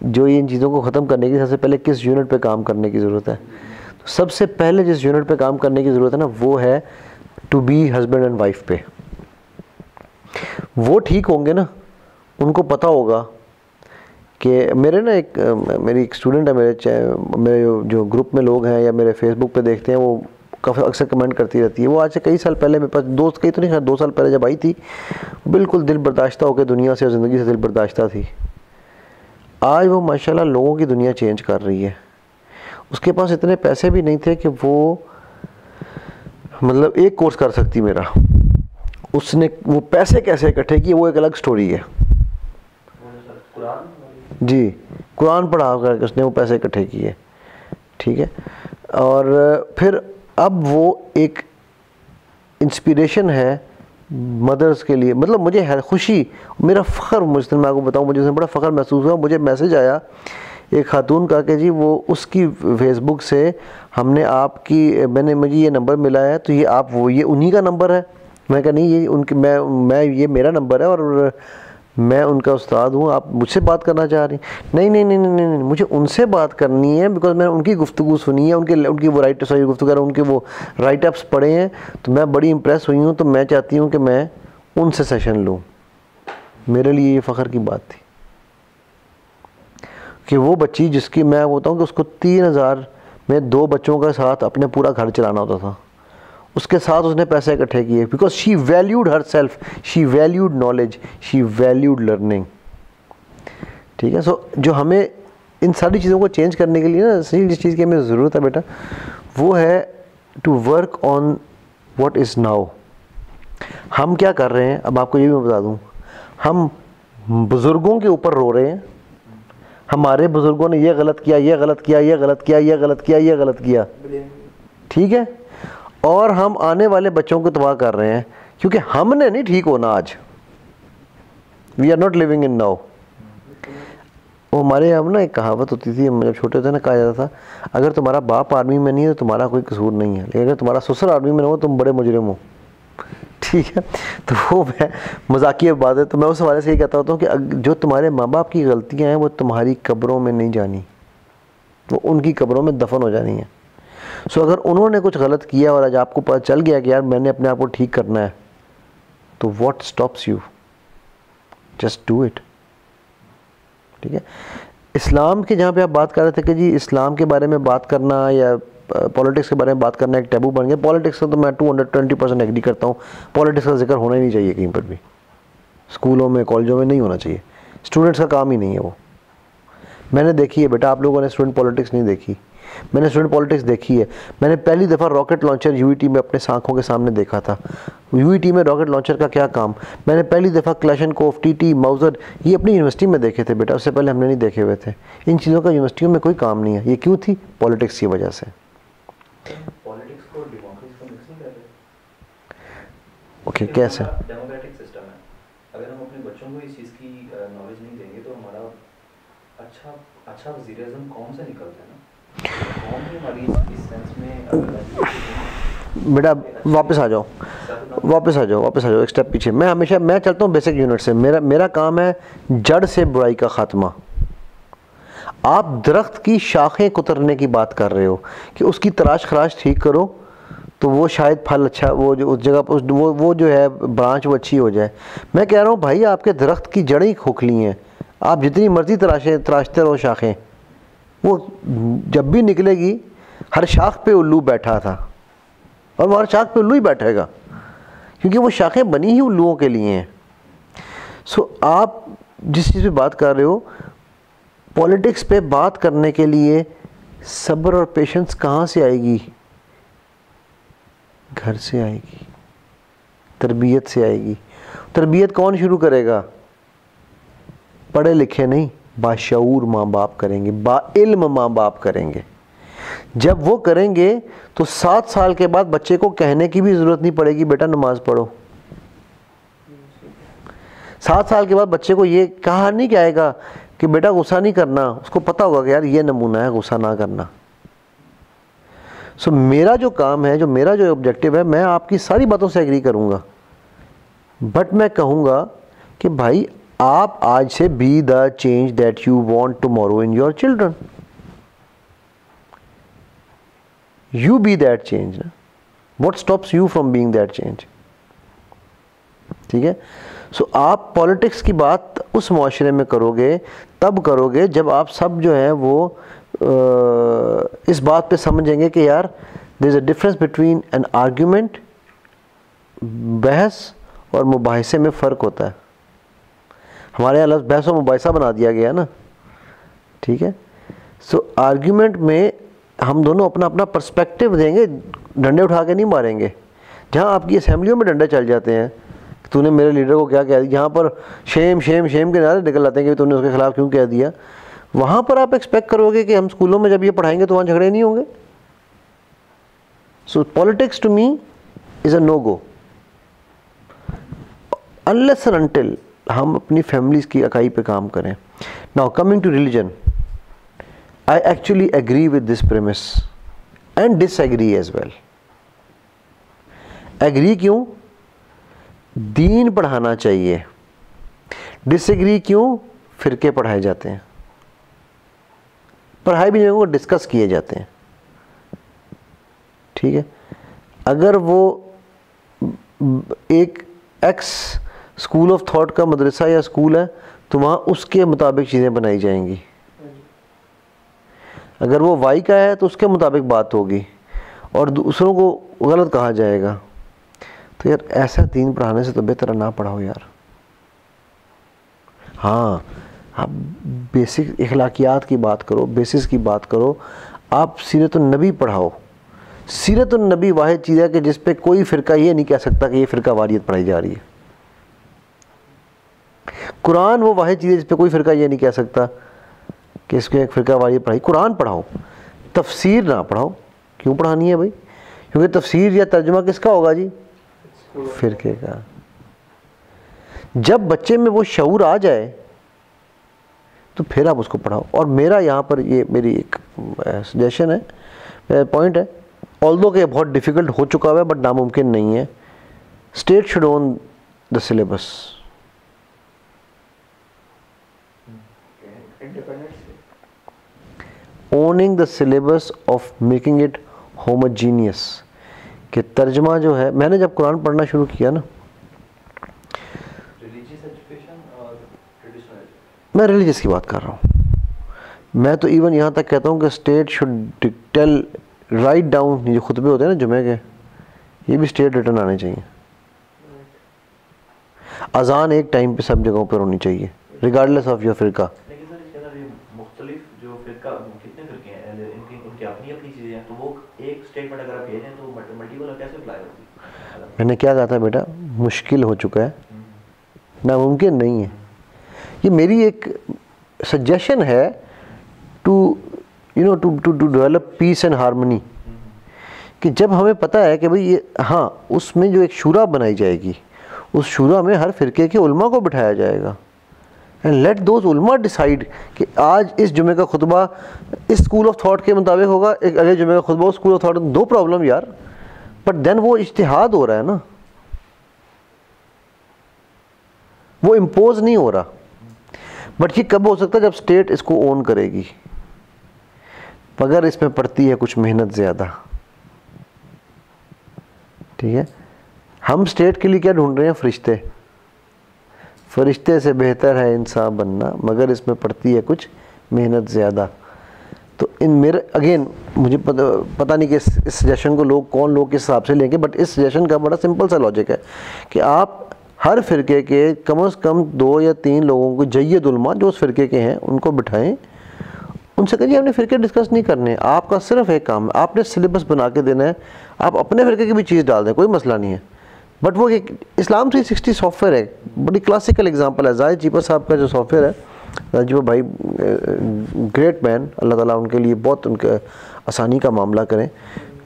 जो इन चीज़ों को ख़त्म करने की सबसे पहले किस यूनिट पे काम करने की ज़रूरत है? तो सबसे पहले जिस यूनिट पे काम करने की ज़रूरत है ना, वो है to be husband and wife पे। वो ठीक होंगे ना, उनको पता होगा कि मेरे ना मेरी एक स्टूडेंट है, मेरे जो ग्रुप में लोग हैं या मेरे फेसबुक पे देखते हैं, वो काफ़ी अक्सर कमेंट करती रहती है। वो आज से कई साल पहले मेरे पास दोस्त, कई तो नहीं, 2 साल पहले जब आई थी, बिल्कुल दिल बर्दाश्ता होकर दुनिया से और ज़िंदगी से दिल बर्दाश्ता थी। आज वो माशाल्लाह लोगों की दुनिया चेंज कर रही है। उसके पास इतने पैसे भी नहीं थे कि वो मतलब एक कोर्स कर सकती मेरा। उसने वो पैसे कैसे इकट्ठे किए वो एक अलग स्टोरी है जी। कुरान पढ़ा करके उसने वो पैसे इकट्ठे किए, ठीक है। और फिर अब वो एक इंस्पिरेशन है मदर्स के लिए। मतलब मुझे है खुशी, मेरा फ़ख्र, मुझे मैं आपको बताऊँ, मुझे बड़ा फ़ख्र महसूस हुआ। मुझे मैसेज आया एक खातून का कि जी वो उसकी फेसबुक से हमने आपकी, मुझे ये नंबर मिला है, तो ये आप वो ये उन्हीं का नंबर है? मैं कहा नहीं, ये उनकी, मैं ये मेरा नंबर है और मैं उनका उस्ताद हूँ, आप मुझसे बात करना चाह रही? नहीं नहीं नहीं नहीं नहीं, नहीं मुझे उनसे बात करनी है, बिकॉज मैंने उनकी गुफ्तगू सुनी है, उनकी वो गुफ्तगू उनके वो राइट अप्स पढ़े हैं, तो मैं बड़ी इम्प्रेस हुई हूँ, तो मैं चाहती हूँ कि मैं उनसे सेशन लूँ। मेरे लिए ये फ़ख्र की बात थी कि वो बच्ची जिसकी मैं बताऊँ कि उसको 3000 में 2 बच्चों के साथ अपने पूरा घर चलाना होता था, उसके साथ उसने पैसे इकट्ठे किए, because she valued her self, she valued knowledge, she valued learning, ठीक है। सो जो हमें इन सारी चीज़ों को चेंज करने के लिए ना, सही जिस चीज़ की हमें ज़रूरत है बेटा, वो है to work on what is now. हम क्या कर रहे हैं, अब आपको ये भी मैं बता दूँ, हम बुज़ुर्गों के ऊपर रो रहे हैं, हमारे बुज़ुर्गों ने ये गलत किया, ये गलत किया, ये गलत किया, ये गलत किया, ये गलत किया, ठीक है, और हम आने वाले बच्चों को तबाह कर रहे हैं, क्योंकि हमने नहीं ठीक होना आज। We are not living in now. वो हमारे यहाँ ना एक कहावत होती थी, हम जब छोटे थे ना, कहा जाता था अगर तुम्हारा बाप आर्मी में नहीं है तो तुम्हारा कोई कसूर नहीं है, लेकिन अगर तुम्हारा ससुर आर्मी में हो तुम बड़े मुजरिम हो, ठीक है। तो वो मैं मजाकिया बात है, तो मैं उस हवाले से ये कहता होता हूँ कि जो तुम्हारे माँ बाप की गलतियाँ हैं वो तुम्हारी कब्रों में नहीं जानी, वो उनकी कब्रों में दफन हो जानी है। सो अगर उन्होंने कुछ गलत किया और आज आपको पता चल गया कि यार मैंने अपने आप को ठीक करना है, तो what stops you? Just do it, ठीक है। इस्लाम के जहाँ पे आप बात कर रहे थे कि जी इस्लाम के बारे में बात करना या पॉलिटिक्स के बारे में बात करना एक टैबू बन गया, पॉलिटिक्स का तो मैं 220% एग्री करता हूँ। पॉलिटिक्स का जिक्र होना ही नहीं चाहिए कहीं पर भी, स्कूलों में कॉलेजों में नहीं होना चाहिए, स्टूडेंट्स का काम ही नहीं है वो। मैंने देखी है बेटा, आप लोगों ने स्टूडेंट पॉलिटिक्स नहीं देखी, मैंने स्टूडेंट पॉलिटिक्स देखी है। मैंने पहली दफ़ा रॉकेट लॉन्चर यूईटी में अपने आँखों के सामने देखा था। यूईटी में रॉकेट लॉन्चर का क्या काम, मैंने पहली दफ़ा क्लैशनकोफ, टीटी, माउजर ये अपनी यूनिवर्सिटी में देखे थे बेटा, उससे पहले हमने नहीं देखे हुए थे। इन चीज़ों का यूनिवर्सिटियों में कोई काम नहीं है। ये क्यों थी? पॉलिटिक्स की वजह से। पॉलिटिक्स को डेमोक्रेसी को मिक्स नहीं कर रहे? ओके, कैसे? डेमोक्रेटिक सिस्टम है, अगर हम अपने बच्चों को इस चीज़ की नॉलेज नहीं देंगे तो हमारा अच्छा वज़ीर-ए-आज़म कौम से निकलता है ना, कौम भी हमारी इस सेंस में बेटा वापस आ जाओ, एक स्टेप पीछे। मैं चलता हूँ बेसिक यूनिट से। मेरा काम है जड़ से बुराई का खात्मा। आप दरख्त की शाखें कुतरने की बात कर रहे हो कि उसकी तराश खराश ठीक करो तो वो शायद फल अच्छा, वो जो उस जगह पर वो जो है ब्रांच वो अच्छी हो जाए। मैं कह रहा हूँ भाई आपके दरख्त की जड़ें खोखली हैं, आप जितनी मर्जी तराशते रहो शाखें, वो जब भी निकलेगी, हर शाख पे उल्लू बैठा था और वो हर शाख पे उल्लू ही बैठेगा, क्योंकि वो शाखें बनी ही उल्लुओं के लिए हैं। सो आप जिस चीज़ पे बात कर रहे हो, पॉलिटिक्स पे बात करने के लिए सब्र और पेशेंस कहाँ से आएगी? घर से आएगी, तरबियत से आएगी। तरबियत कौन शुरू करेगा? पढ़े लिखे नहीं, बाशऊर माँ बाप करेंगे, बाइल्म माँ बाप करेंगे। जब वो करेंगे तो 7 साल के बाद बच्चे को कहने की भी ज़रूरत नहीं पड़ेगी बेटा नमाज पढ़ो। 7 साल के बाद बच्चे को ये कहा नहीं जाएगा कि बेटा गुस्सा नहीं करना, उसको पता होगा कि यार ये नमूना है गुस्सा ना करना। सो मेरा जो काम है, मेरा जो ऑब्जेक्टिव है, मैं आपकी सारी बातों से एग्री करूँगा, बट मैं कहूँगा कि भाई आप आज से be the change that you want tomorrow in your children, you be that change. What stops you from being that change? ठीक है। सो आप पॉलिटिक्स की बात उस माशरे में करोगे, तब करोगे जब आप सब जो है वो इस बात पे समझेंगे कि यार there is a difference between an argument, बहस और मुबाहिसे में फ़र्क होता है। हमारे यहाँ लफ्ज़ बहस और मुबाहिसा बना दिया गया ना, ठीक है। सो आर्ग्यूमेंट में हम दोनों अपना अपना पर्सपेक्टिव देंगे, डंडे उठा के नहीं मारेंगे। जहाँ आपकी असेंबलियों में डंडे चल जाते हैं, तूने मेरे लीडर को क्या कह दिया, जहाँ पर शेम शेम शेम के नारे निकल आते हैं कि तूने उसके खिलाफ क्यों कह दिया, वहाँ पर आप एक्सपेक्ट करोगे कि हम स्कूलों में जब ये पढ़ाएंगे तो वहाँ झगड़े नहीं होंगे। So politics to me is a no go unless and until हम अपनी फैमिलीज़ की इकाई पे काम करें। Now coming to religion, I actually agree with this premise and disagree as well. Agree क्यों? दीन पढ़ाना चाहिए। Disagree क्यों? फिरके पढ़ाए जाते हैं। पढ़ाई भी नहीं होगा, डिस्कस किए जाते हैं। ठीक है। अगर वो एक एक्स स्कूल ऑफ थॉट का मदरसा या स्कूल है तो वहाँ उसके मुताबिक चीज़ें बनाई जाएंगी। अगर वो वाई का है तो उसके मुताबिक बात होगी और दूसरों को गलत कहा जाएगा। तो यार ऐसा दीन पढ़ाने से तो बेहतर ना पढ़ाओ यार। हाँ, आप बेसिक इखलाकियात की बात करो, बेसिस की बात करो, आप सीरत-उन-नबी पढ़ाओ। सीरत-उन-नबी वाहिद चीज़ है कि जिस पे कोई फ़िरका ये नहीं कह सकता कि ये फ़िरका वारियत पढ़ाई जा रही है। कुरान वो वाहिद चीज़ है जिस पे कोई फ़िरका ये नहीं कह सकता कि इसको एक फ़िरका वारियत पढ़ाई। कुरान पढ़ाओ, तफसीर ना पढ़ाओ। क्यों पढ़ानी है भाई? क्योंकि तफसीर या तर्जुमा किसका होगा जी? फ़िरके का। जब बच्चे में वो शऊर आ जाए तो फिर आप उसको पढ़ाओ। और मेरा यहाँ पर ये मेरी एक सजेशन है, पॉइंट है, ऑल्दो कि बहुत डिफ़िकल्ट हो चुका हुआ है बट नामुमकिन नहीं है। State should own the syllabus. Owning the syllabus of making it homogeneous. कि तर्जमा जो है, मैंने जब कुरान पढ़ना शुरू किया ना, मैं रिलीजियस की बात कर रहा हूँ। मैं तो इवन यहाँ तक कहता हूँ कि state should tell write down, ये जो खुतबे होते हैं ना जुमे के, ये भी स्टेट रिटर्न आने चाहिए। अजान एक टाइम पे सब जगहों पर होनी चाहिए रिगार्डलेस ऑफ योर फ़िरका। मैंने क्या कहा था बेटा, मुश्किल हो चुका है, नामुमकिन नहीं है। ये मेरी एक सजेशन है to to develop peace and harmony. कि जब हमें पता है कि भाई ये, हाँ, उसमें जो एक शूरा बनाई जाएगी, उस शूरा में हर फ़िरके के उलमा को बिठाया जाएगा एंड लेट दोज उलमा डिसाइड कि आज इस जुमे का खुतबा इस स्कूल ऑफ थॉट के मुताबिक होगा, एक अगले जुमे का खुतबा उस स्कूल ऑफ थॉट। दो प्रॉब्लम यार, बट देन वो इज्तिहाद हो रहा है ना, वो इम्पोज नहीं हो रहा। बट ये कब हो सकता है? जब स्टेट इसको ओन करेगी, मगर इसमें पड़ती है कुछ मेहनत ज़्यादा। ठीक है। हम स्टेट के लिए क्या ढूंढ रहे हैं? फरिश्ते। फरिश्ते से बेहतर है इंसान बनना, मगर इसमें पड़ती है कुछ मेहनत ज़्यादा। तो इन मेरे अगेन मुझे पता नहीं कि इस सजेशन को कौन लोग किस हिसाब से लेंगे, बट इस सजेशन का बड़ा सिंपल सा लॉजिक है कि आप हर फ़िरके के कम से कम 2 या 3 लोगों को, जय्यद उलमा जो उस फ़िरके के हैं, उनको बिठाएं। उनसे कहिए हमने फ़िरके डिस्कस नहीं करने, आपका सिर्फ एक काम है, आपने सिलेबस बना के देना है। आप अपने फ़िरके की भी चीज़ डाल दें, कोई मसला नहीं है। बट वो एक इस्लाम 360 सॉफ्टवेयर है, बड़ी क्लासिकल एग्जांपल है। जाहिद चीपा साहब का जो सॉफ्टवेयर है, जो भाई ग्रेट मैन, अल्लाह ताला उनके लिए बहुत उनके आसानी का मामला करें।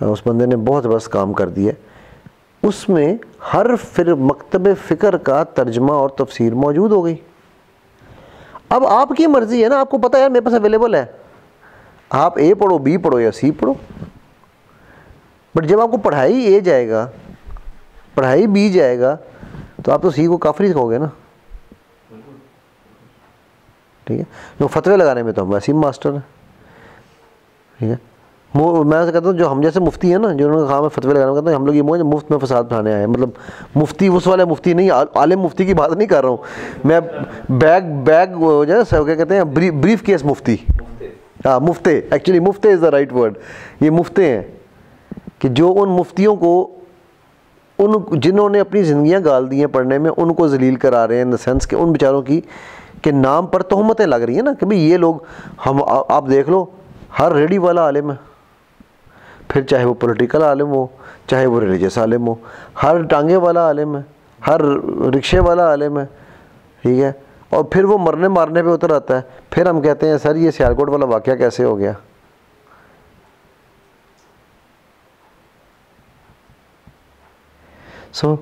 उस बंदे ने बहुत ज़बरदस्त काम कर दिया। उसमें हर फिर मकतब फ़िक्र का तर्जमा और तफसीर मौजूद हो गई। अब आपकी मर्ज़ी है ना, आपको पता है मेरे पास अवेलेबल है, आप ए पढ़ो, बी पढ़ो या सी पढ़ो। बट जब आपको पढ़ाई ए जाएगा, पढ़ाई बी जाएगा, तो आप तो सी को काफिर कहोगे ना। ठीक है। जो फतवे लगाने में तो हम वैसे ही मास्टर हैं, ठीक है। मैं कहता हूँ जो हम जैसे मुफ्ती हैं ना, जो उन्होंने कहा मैं फतवे लगाना, कहता हूँ हम लोग ये मुझे मुफ्त में फसाद फैलाने आए हैं। मतलब मुफ्ती उस वाले मुफ्ती नहीं, आलिम मुफ्ती की बात नहीं कर रहा हूँ मैं, बैग जो है सब क्या कहते हैं, ब्रीफ केस मुफ्ती, हाँ मुफ्ते, एक्चुअली मुफ्ते इज़ द राइट वर्ड। ये मुफ्ते हैं कि जो उन मुफ्तियों को, उन जिन्होंने अपनी ज़िंदगियाँ गाल दी हैं पढ़ने में, उनको जलील करा रहे हैं इन द सेंस कि उन बेचारों की के नाम पर तोहमतें लग रही हैं ना कि भाई ये लोग, हम आप देख लो, हर रेडी वाला आलिम है, फिर चाहे वो पॉलिटिकल आलिम हो, चाहे वो रिलीजियस आलिम हो, हर टांगे वाला आलिम है, हर रिक्शे वाला आलिम है, ठीक है। और फिर वो मरने मारने पे उतर आता है, फिर हम कहते हैं सर ये सियालकोट वाला वाक़या कैसे हो गया। So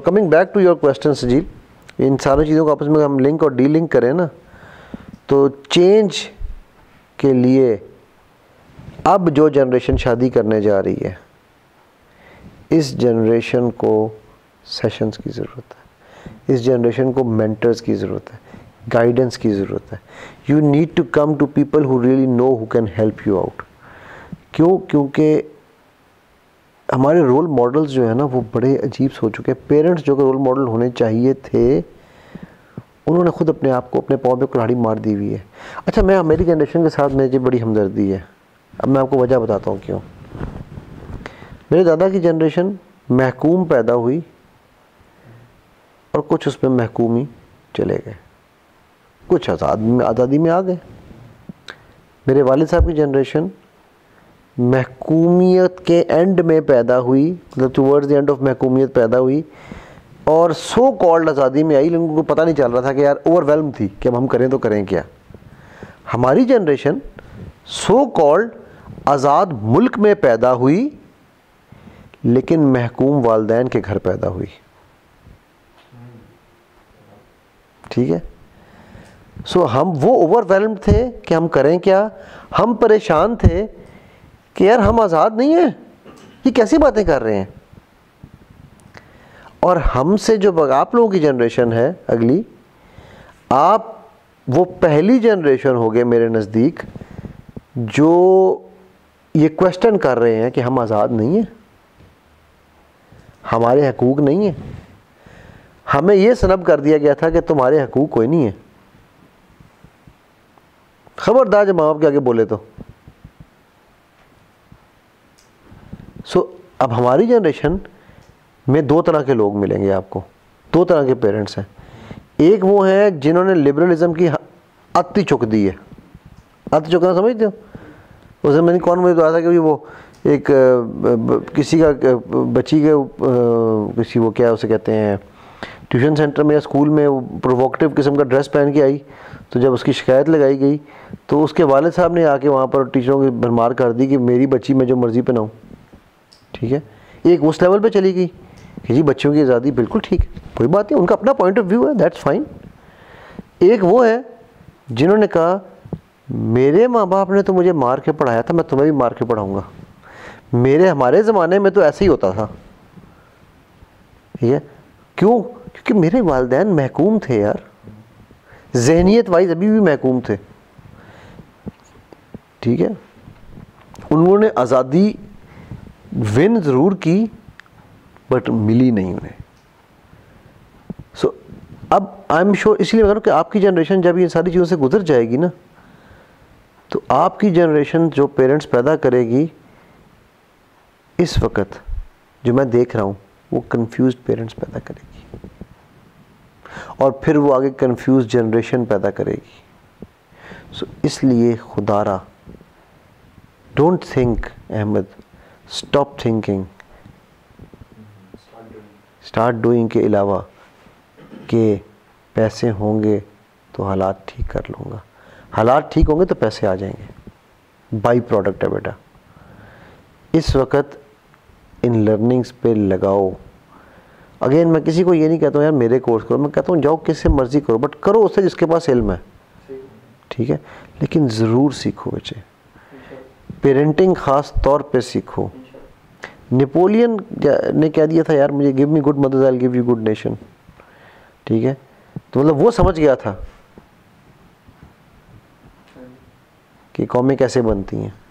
coming back to your question जी, इन सारी चीज़ों को आपस में हम लिंक और डीलिंक करें ना, तो चेंज के लिए अब जो जनरेशन शादी करने जा रही है, इस जनरेशन को सेशंस की ज़रूरत है, इस जनरेशन को मेंटर्स की ज़रूरत है, गाइडेंस की ज़रूरत है। You need to come to people who really know, who can help you out. क्यों? क्योंकि हमारे रोल मॉडल्स जो है ना वो बड़े अजीब हो चुके हैं। पेरेंट्स जो कि रोल मॉडल होने चाहिए थे, उन्होंने खुद अपने आप को, अपने पाँव पे कुल्हाड़ी मार दी हुई है। अच्छा, मैं मेरी जनरेशन के साथ मुझे बड़ी हमदर्दी है। अब मैं आपको वजह बताता हूँ क्यों। मेरे दादा की जनरेशन महकूम पैदा हुई और कुछ उसमें महकूम ही चले गए, कुछ आज़ादी में आ गए। मेरे वालिद साहब की जनरेशन महकूमियत के एंड में पैदा हुई, मतलब टुवर्ड्स द एंड ऑफ महकूमियत पैदा हुई और सो कॉल्ड आज़ादी में आई, लेकिन उनको पता नहीं चल रहा था कि यार ओवरवेल्म थी कि अब हम करें तो करें क्या। हमारी जनरेशन सो कॉल्ड आज़ाद मुल्क में पैदा हुई लेकिन महकूम वालिदैन के घर पैदा हुई, ठीक है। सो हम वो ओवरवेल्म्ड थे कि हम करें क्या, हम परेशान थे कि यार हम आज़ाद नहीं हैं, ये कैसी बातें कर रहे हैं। और हमसे जो आप लोगों की जनरेशन है अगली, आप वो पहली जनरेशन हो गए मेरे नज़दीक जो ये क्वेश्चन कर रहे हैं कि हम आज़ाद नहीं हैं, हमारे हकूक़ नहीं हैं। हमें ये सनब कर दिया गया था कि तुम्हारे हकूक़ कोई नहीं है। खबरदार जब माँ बाप के आगे बोले तो। अब हमारी जनरेशन में दो तरह के लोग मिलेंगे आपको, दो तरह के पेरेंट्स हैं। एक वो हैं जिन्होंने लिबरलिज्म की अति चुक दी है। अति चुकना समझते हो? उस मैंने कौन मुझे बताया था कि वो एक किसी का बच्ची के किसी वो क्या उसे कहते हैं ट्यूशन सेंटर में या स्कूल में प्रोवोकेटिव किस्म का ड्रेस पहन के आई, तो जब उसकी शिकायत लगाई गई तो उसके वालिद साहब ने आके वहाँ पर टीचरों की भरमार कर दी कि मेरी बच्ची मैं जो मर्ज़ी पहनाऊँ, ठीक है। एक उस लेवल पे चली गई कि जी बच्चों की आज़ादी बिल्कुल ठीक है, कोई बात नहीं, उनका अपना पॉइंट ऑफ व्यू है, दैट्स फाइन। एक वो है जिन्होंने कहा मेरे माँ बाप ने तो मुझे मार के पढ़ाया था, मैं तुम्हें भी मार के पढ़ाऊँगा। हमारे ज़माने में तो ऐसे ही होता था, ठीक है। क्यों? क्योंकि मेरे वालिदैन महकूम थे यार, ज़हनियत वाइज अभी भी महकूम थे, ठीक है। उन्होंने आज़ादी विन ज़रूर की बट मिली नहीं उन्हें। सो अब आई एम श्योर, इसलिए मैं कह रहा हूँ कि आपकी जनरेशन जब ये सारी चीज़ों से गुजर जाएगी ना, तो आपकी जनरेशन जो पेरेंट्स पैदा करेगी इस वक्त जो मैं देख रहा हूँ वो कंफ्यूज्ड पेरेंट्स पैदा करेगी और फिर वो आगे कंफ्यूज जनरेशन पैदा करेगी। सो इसलिए खुदारा don't think Ahmed, stop thinking, start doing के अलावा कि पैसे होंगे तो हालात ठीक कर लूँगा। हालात ठीक होंगे तो पैसे आ जाएंगे, बाई प्रोडक्ट है बेटा। इस वक्त इन लर्निंग्स पे लगाओ। अगेन मैं किसी को ये नहीं कहता हूँ यार मेरे कोर्स करो, मैं कहता हूँ जाओ किससे मर्जी करो, बट करो उससे जिसके पास इल्म है, ठीक है। लेकिन ज़रूर सीखो बच्चे, पेरेंटिंग ख़ास तौर पे सीखो। नेपोलियन ने कह दिया था यार मुझे give me good mother's I will give you good nation, ठीक है। तो मतलब वो समझ गया था कि कौमें कैसे बनती हैं।